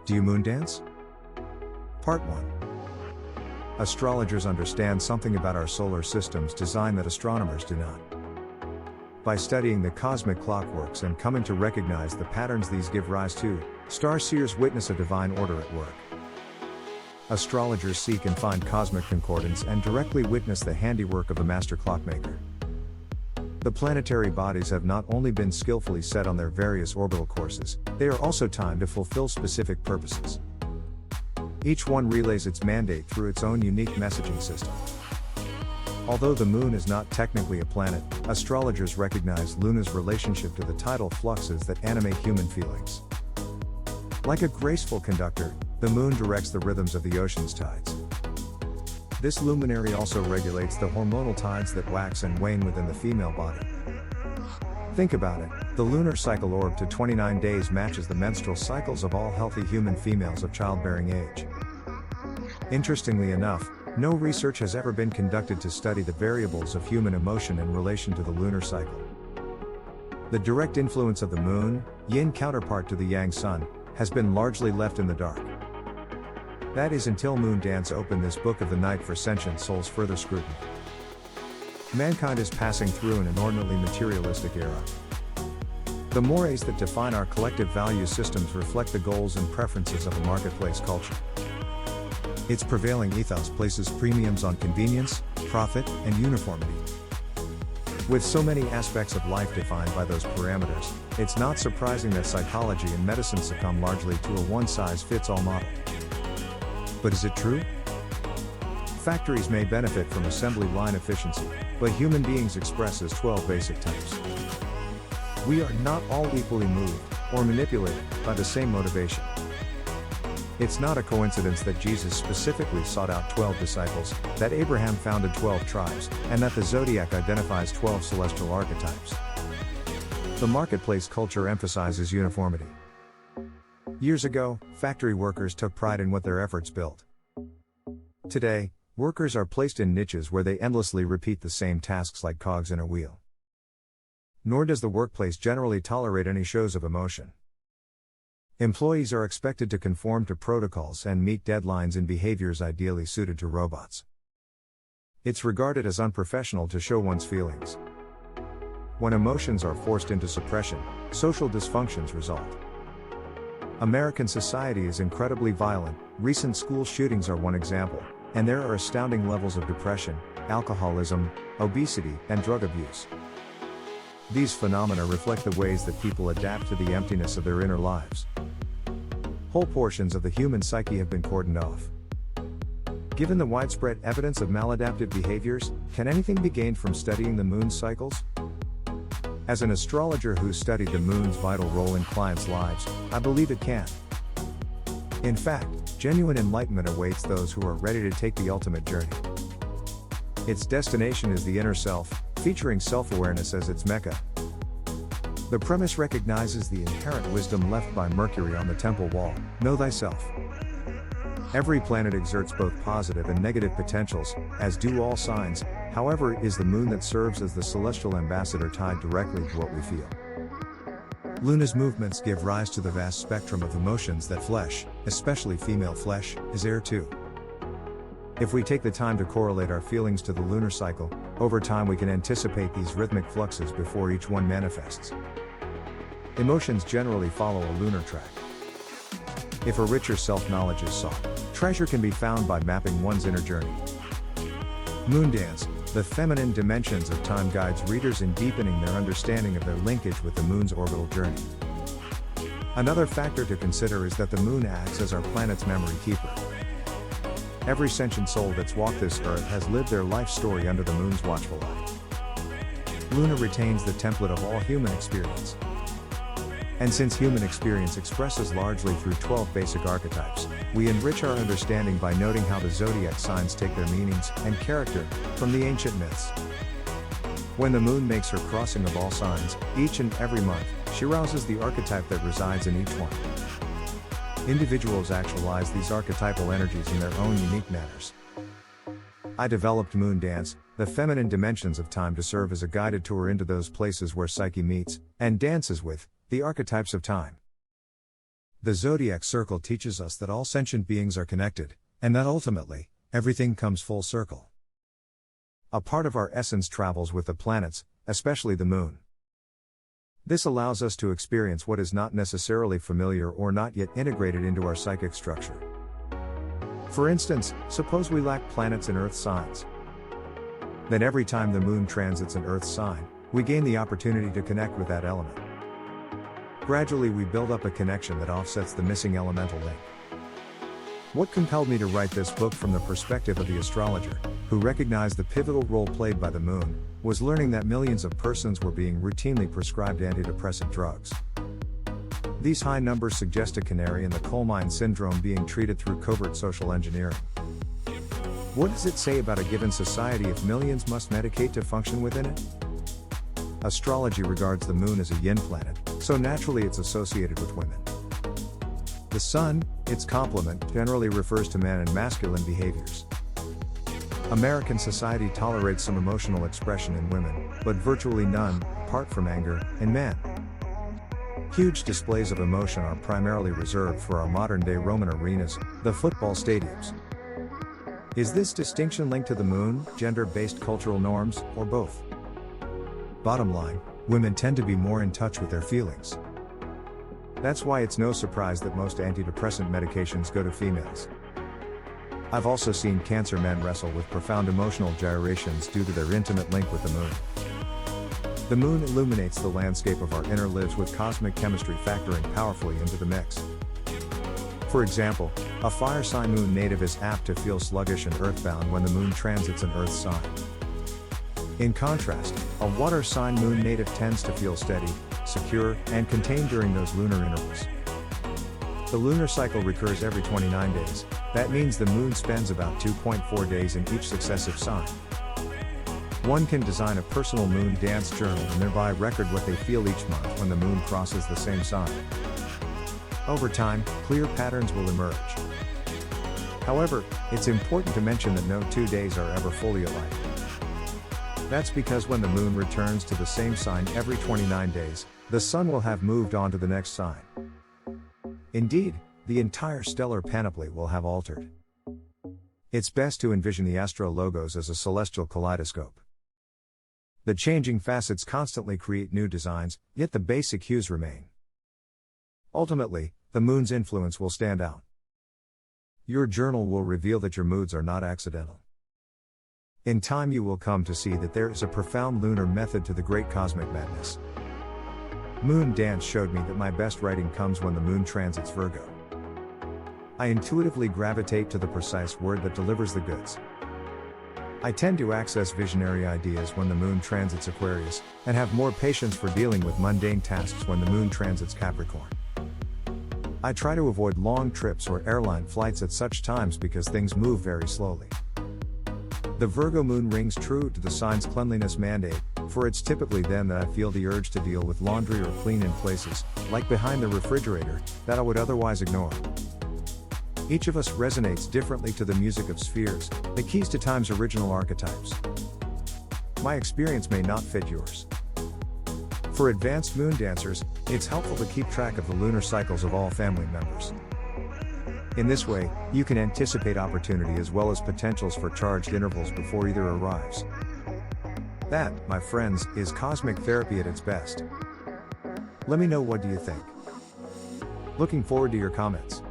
Do you moondance? Part 1. Astrologers understand something about our solar system's design that astronomers do not. By studying the cosmic clockworks and coming to recognize the patterns these give rise to, star-seers witness a divine order at work. Astrologers seek and find cosmic concordance and directly witness the handiwork of a master clockmaker. The planetary bodies have not only been skillfully set on their various orbital courses, they are also timed to fulfill specific purposes. Each one relays its mandate through its own unique messaging system. Although the moon is not technically a planet, astrologers recognize Luna's relationship to the tidal fluxes that animate human feelings. Like a graceful conductor, the moon directs the rhythms of the ocean's tides. This luminary also regulates the hormonal tides that wax and wane within the female body. Think about it, the lunar cycle orb to 29 days matches the menstrual cycles of all healthy human females of childbearing age. Interestingly enough, no research has ever been conducted to study the variables of human emotion in relation to the lunar cycle. The direct influence of the moon, yin counterpart to the yang sun, has been largely left in the dark. That is until Moondance opened this book of the night for sentient souls further scrutiny. Mankind is passing through an inordinately materialistic era. The mores that define our collective value systems reflect the goals and preferences of a marketplace culture. Its prevailing ethos places premiums on convenience, profit, and uniformity. With so many aspects of life defined by those parameters, it's not surprising that psychology and medicine succumb largely to a one-size-fits-all model. But is it true? Factories may benefit from assembly line efficiency, but human beings express as 12 basic types. We are not all equally moved, or manipulated, by the same motivation. It's not a coincidence that Jesus specifically sought out 12 disciples, that Abraham founded 12 tribes, and that the zodiac identifies 12 celestial archetypes. The marketplace culture emphasizes uniformity. Years ago, factory workers took pride in what their efforts built. Today, workers are placed in niches where they endlessly repeat the same tasks like cogs in a wheel. Nor does the workplace generally tolerate any shows of emotion. Employees are expected to conform to protocols and meet deadlines in behaviors ideally suited to robots. It's regarded as unprofessional to show one's feelings. When emotions are forced into suppression, social dysfunctions result. American society is incredibly violent. Recent school shootings are one example, and there are astounding levels of depression, alcoholism, obesity, and drug abuse. These phenomena reflect the ways that people adapt to the emptiness of their inner lives. Whole portions of the human psyche have been cordoned off. Given the widespread evidence of maladaptive behaviors, can anything be gained from studying the moon's cycles? As an astrologer who studied the moon's vital role in clients' lives, I believe it can. In fact, genuine enlightenment awaits those who are ready to take the ultimate journey. Its destination is the inner self, featuring self-awareness as its mecca. The premise recognizes the inherent wisdom left by Mercury on the temple wall: know thyself. Every planet exerts both positive and negative potentials, as do all signs. However, it is the moon that serves as the celestial ambassador tied directly to what we feel. Luna's movements give rise to the vast spectrum of emotions that flesh, especially female flesh, is heir to. If we take the time to correlate our feelings to the lunar cycle, over time we can anticipate these rhythmic fluxes before each one manifests. Emotions generally follow a lunar track. If a richer self-knowledge is sought, treasure can be found by mapping one's inner journey. Moondance, the feminine dimensions of time, guides readers in deepening their understanding of their linkage with the moon's orbital journey. Another factor to consider is that the moon acts as our planet's memory keeper. Every sentient soul that's walked this earth has lived their life story under the moon's watchful eye. Luna retains the template of all human experience. And since human experience expresses largely through 12 basic archetypes, we enrich our understanding by noting how the zodiac signs take their meanings and character from the ancient myths. When the moon makes her crossing of all signs, each and every month, she rouses the archetype that resides in each one. Individuals actualize these archetypal energies in their own unique manners. I developed Moondance, the feminine dimensions of time, to serve as a guided tour into those places where psyche meets and dances with the archetypes of time. The zodiac circle teaches us that all sentient beings are connected, and that ultimately, everything comes full circle. A part of our essence travels with the planets, especially the moon. This allows us to experience what is not necessarily familiar or not yet integrated into our psychic structure. For instance, suppose we lack planets in Earth signs. Then every time the moon transits an Earth sign, we gain the opportunity to connect with that element. Gradually we build up a connection that offsets the missing elemental link. What compelled me to write this book from the perspective of the astrologer, who recognized the pivotal role played by the moon, was learning that millions of persons were being routinely prescribed antidepressant drugs. These high numbers suggest a canary in the coal mine syndrome being treated through covert social engineering. What does it say about a given society if millions must medicate to function within it? Astrology regards the moon as a yin planet, so naturally it's associated with women. The sun, its complement, generally refers to man and masculine behaviors. American society tolerates some emotional expression in women, but virtually none, apart from anger, in men. Huge displays of emotion are primarily reserved for our modern-day Roman arenas, the football stadiums. Is this distinction linked to the moon, gender-based cultural norms, or both? Bottom line, women tend to be more in touch with their feelings. That's why it's no surprise that most antidepressant medications go to females. I've also seen cancer men wrestle with profound emotional gyrations due to their intimate link with the moon. The moon illuminates the landscape of our inner lives with cosmic chemistry factoring powerfully into the mix. For example, a fire sign moon native is apt to feel sluggish and earthbound when the moon transits an earth sign. In contrast, a water sign moon native tends to feel steady, secure, and contained during those lunar intervals. The lunar cycle recurs every 29 days, that means the moon spends about 2.4 days in each successive sign. One can design a personal moon dance journal and thereby record what they feel each month when the moon crosses the same sign. Over time, clear patterns will emerge. However, it's important to mention that no 2 days are ever fully alike. That's because when the moon returns to the same sign every 29 days, the sun will have moved on to the next sign. Indeed, the entire stellar panoply will have altered. It's best to envision the astrologos as a celestial kaleidoscope. The changing facets constantly create new designs, yet the basic hues remain. Ultimately, the moon's influence will stand out. Your journal will reveal that your moods are not accidental. In time you will come to see that there is a profound lunar method to the great cosmic madness. Moondance showed me that my best writing comes when the moon transits Virgo. I intuitively gravitate to the precise word that delivers the goods. I tend to access visionary ideas when the moon transits Aquarius, and have more patience for dealing with mundane tasks when the moon transits Capricorn. I try to avoid long trips or airline flights at such times because things move very slowly. The Virgo moon rings true to the sign's cleanliness mandate, for it's typically then that I feel the urge to deal with laundry or clean in places, like behind the refrigerator, that I would otherwise ignore. Each of us resonates differently to the music of spheres, the keys to time's original archetypes. My experience may not fit yours. For advanced moon dancers, it's helpful to keep track of the lunar cycles of all family members. In this way, you can anticipate opportunity as well as potentials for charged intervals before either arrives. That, my friends, is cosmic therapy at its best. Let me know, what do you think? Looking forward to your comments.